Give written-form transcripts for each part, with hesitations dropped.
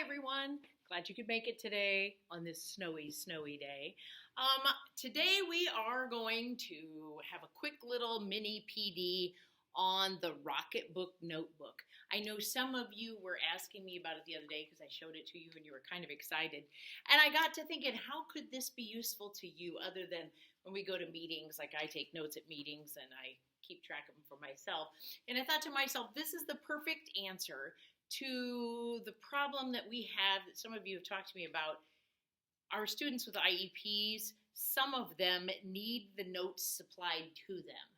everyone. Glad you could make it today on this snowy day. Today we are going to have a quick little mini PD on the Rocketbook Notebook. I know some of you were asking me about it the other day because I showed it to you and you were kind of excited. And I got to thinking, how could this be useful to you other than when we go to meetings, like I take notes at meetings and I keep track of them for myself. And I thought to myself, this is the perfect answer to the problem that we have that some of you have talked to me about. Our students with IEPs, some of them need the notes supplied to them.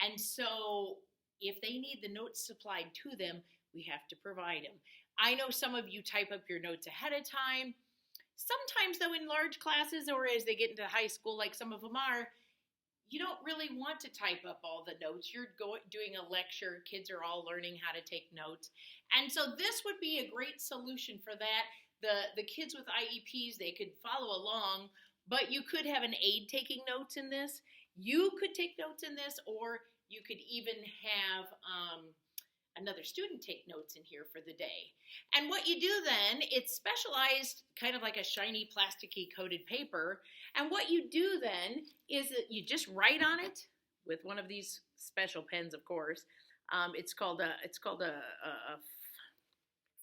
And so if they need the notes supplied to them, we have to provide them. I know some of you type up your notes ahead of time. Sometimes though in large classes or as they get into high school like some of them are, you don't really want to type up all the notes. You're doing a lecture. Kids are all learning how to take notes. And so this would be a great solution for that. The kids with IEPs, they could follow along, but you could have an aide taking notes in this. You could take notes in this, or you could even have another student take notes in here for the day. And what you do then, it's specialized, kind of like a shiny plasticky coated paper. And what you do then is that you just write on it with one of these special pens, of course. It's called a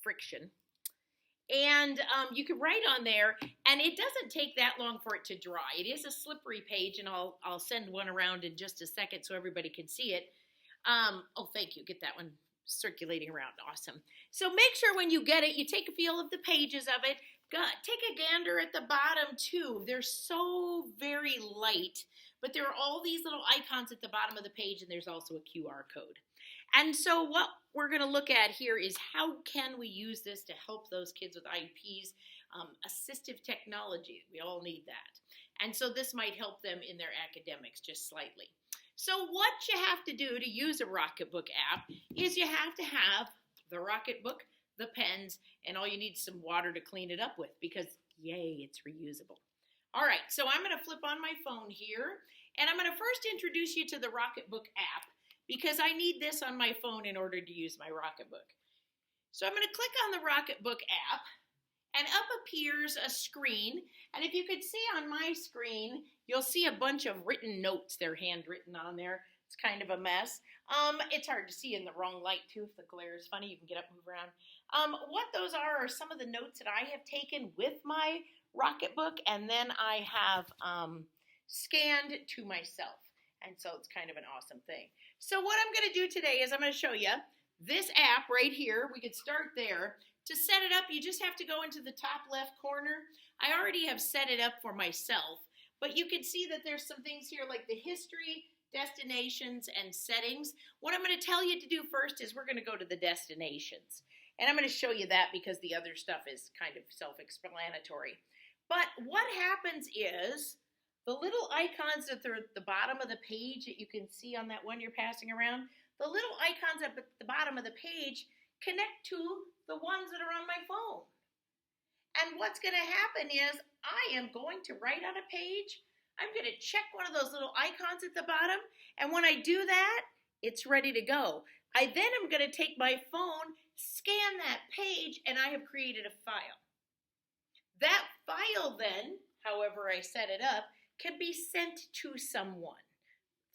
friction. And you can write on there, and it doesn't take that long for it to dry. It is a slippery page, and I'll send one around in just a second so everybody can see it. Oh, thank you. Get that one circulating around. Awesome. So make sure when you get it, you take a feel of the pages of it. Take a gander at the bottom, too. They're so very light, but there are all these little icons at the bottom of the page, and there's also a QR code. And so what we're going to look at here is how can we use this to help those kids with IEPs, assistive technology. We all need that. And so this might help them in their academics just slightly. So what you have to do to use a Rocketbook app is you have to have the Rocketbook, the pens, and all you need is some water to clean it up with because, yay, it's reusable. All right, so I'm going to flip on my phone here, and I'm going to first introduce you to the Rocketbook app because I need this on my phone in order to use my Rocketbook. So I'm going to click on the Rocketbook app, and up appears a screen, and if you could see on my screen, you'll see a bunch of written notes. They're handwritten on there. It's kind of a mess. It's hard to see in the wrong light, too, if the glare is funny. You can get up and move around. What those are some of the notes that I have taken with my Rocketbook, and then I have scanned to myself. And so it's kind of an awesome thing. So what I'm going to do today is I'm going to show you this app right here. We could start there. To set it up, you just have to go into the top left corner. I already have set it up for myself, but you can see that there's some things here like the history, destinations, and settings. What I'm going to tell you to do first is we're going to go to the destinations. And I'm going to show you that because the other stuff is kind of self-explanatory. But what happens is the little icons that are at the bottom of the page that you can see on that one you're passing around, the little icons up at the bottom of the page connect to the ones that are on my phone. And what's going to happen is I am going to write on a page. I'm going to check one of those little icons at the bottom. And when I do that, it's ready to go. I then am going to take my phone, scan that page, and I have created a file. That file then, however I set it up, can be sent to someone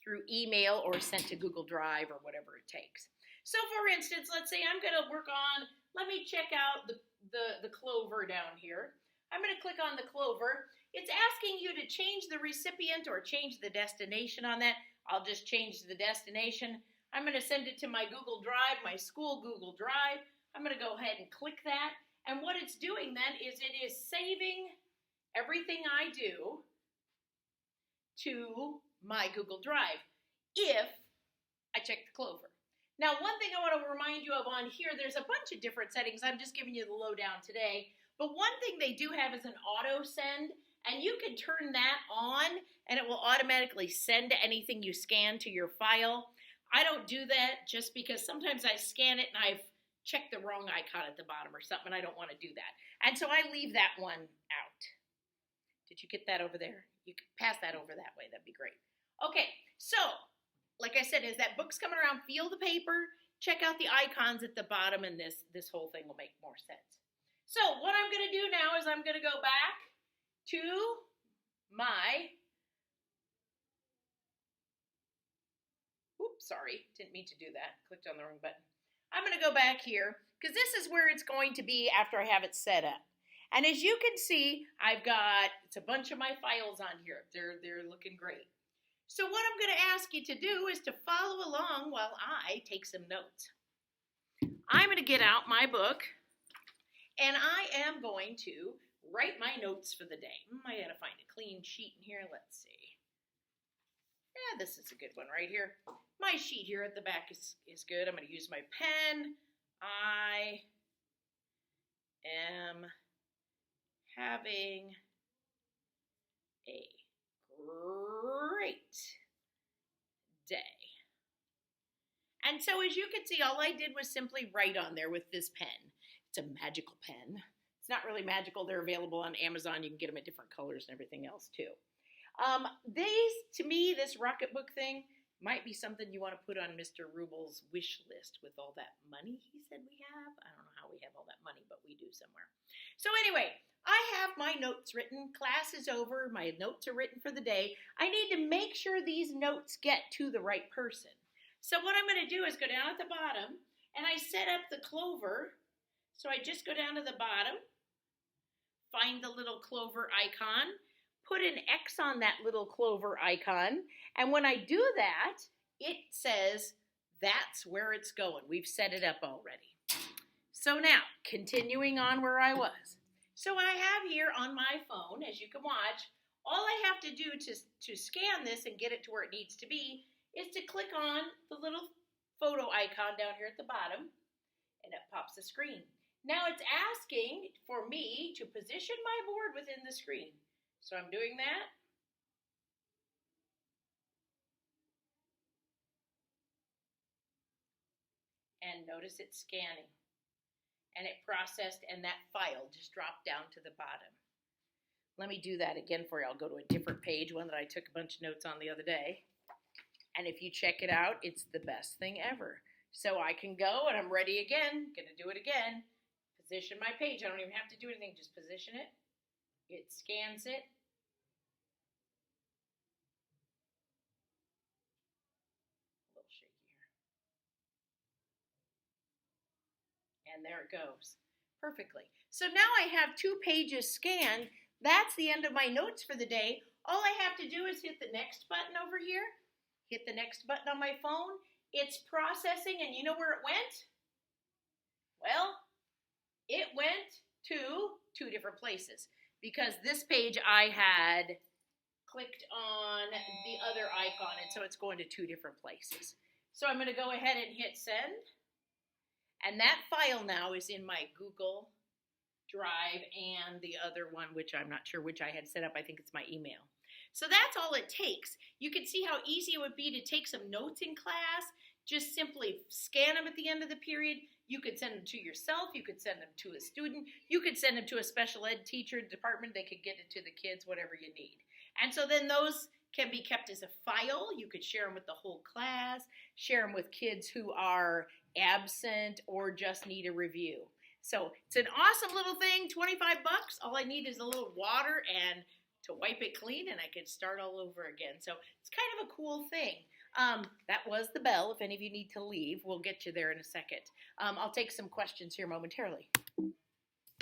through email or sent to Google Drive or whatever it takes. So for instance, let's say I'm going to work on, let me check out the clover down here. I'm going to click on the clover. It's asking you to change the recipient or change the destination on that. I'll just change the destination. I'm going to send it to my Google Drive, my school Google Drive. I'm going to go ahead and click that. And what it's doing then is it is saving everything I do to my Google Drive if I check the clover. Now, one thing I want to remind you of on here, there's a bunch of different settings. I'm just giving you the lowdown today. But one thing they do have is an auto send, and you can turn that on, and it will automatically send anything you scan to your file. I don't do that just because sometimes I scan it and I've checked the wrong icon at the bottom or something. I don't want to do that. And so I leave that one out. Did you get that over there? You can pass that over that way. That'd be great. Okay, so like I said, as that book's coming around, feel the paper, check out the icons at the bottom, and this whole thing will make more sense. So what I'm going to do now is I'm going to go back to my, oops, sorry, didn't mean to do that. Clicked on the wrong button. I'm going to go back here because this is where it's going to be after I have it set up. And as you can see, it's a bunch of my files on here. They're looking great. So what I'm going to ask you to do is to follow along while I take some notes. I'm going to get out my book, and I am going to write my notes for the day. I got to find a clean sheet in here. Let's see. Yeah, this is a good one right here. My sheet here at the back is good. I'm going to use my pen. I am having a great day. And so as you can see, all I did was simply write on there with this pen. It's a magical pen. It's not really magical. They're available on Amazon. You can get them in different colors and everything else too. To me, this Rocketbook thing might be something you want to put on Mr. Rubel's wish list with all that money he said we have. I don't know how we have all that money, but we do somewhere. So anyway, I have my notes written. Class is over. My notes are written for the day. I need to make sure these notes get to the right person. So what I'm going to do is go down at the bottom, and I set up the clover. So I just go down to the bottom, find the little clover icon, put an X on that little clover icon, and when I do that, it says that's where it's going. We've set it up already. So now, continuing on where I was. So I have here on my phone, as you can watch, all I have to do to scan this and get it to where it needs to be is to click on the little photo icon down here at the bottom, and it pops the screen. Now it's asking for me to position my board within the screen. So I'm doing that. And notice it's scanning. And it processed, and that file just dropped down to the bottom. Let me do that again for you. I'll go to a different page, one that I took a bunch of notes on the other day. And if you check it out, it's the best thing ever. So I can go, and I'm ready again. Gonna do it again. Position my page. I don't even have to do anything. Just position it. It scans it. A little shaky here. And there it goes. Perfectly. So now I have 2 pages scanned. That's the end of my notes for the day. All I have to do is hit the next button over here. Hit the next button on my phone. It's processing, and you know where it went? Well, it went to 2 different places because this page I had clicked on the other icon, and so it's going to 2 different places. So I'm going to go ahead and hit send, and that file now is in my Google Drive and the other one, which I'm not sure which I had set up. I think it's my email. So that's all it takes. You can see how easy it would be to take some notes in class. Just simply scan them at the end of the period. You could send them to yourself. You could send them to a student. You could send them to a special ed teacher department. They could get it to the kids, whatever you need. And so then those can be kept as a file. You could share them with the whole class, share them with kids who are absent or just need a review. So it's an awesome little thing, 25 bucks. All I need is a little water and to wipe it clean, and I can start all over again. So it's kind of a cool thing. That was the bell. If any of you need to leave, we'll get you there in a second. I'll take some questions here momentarily.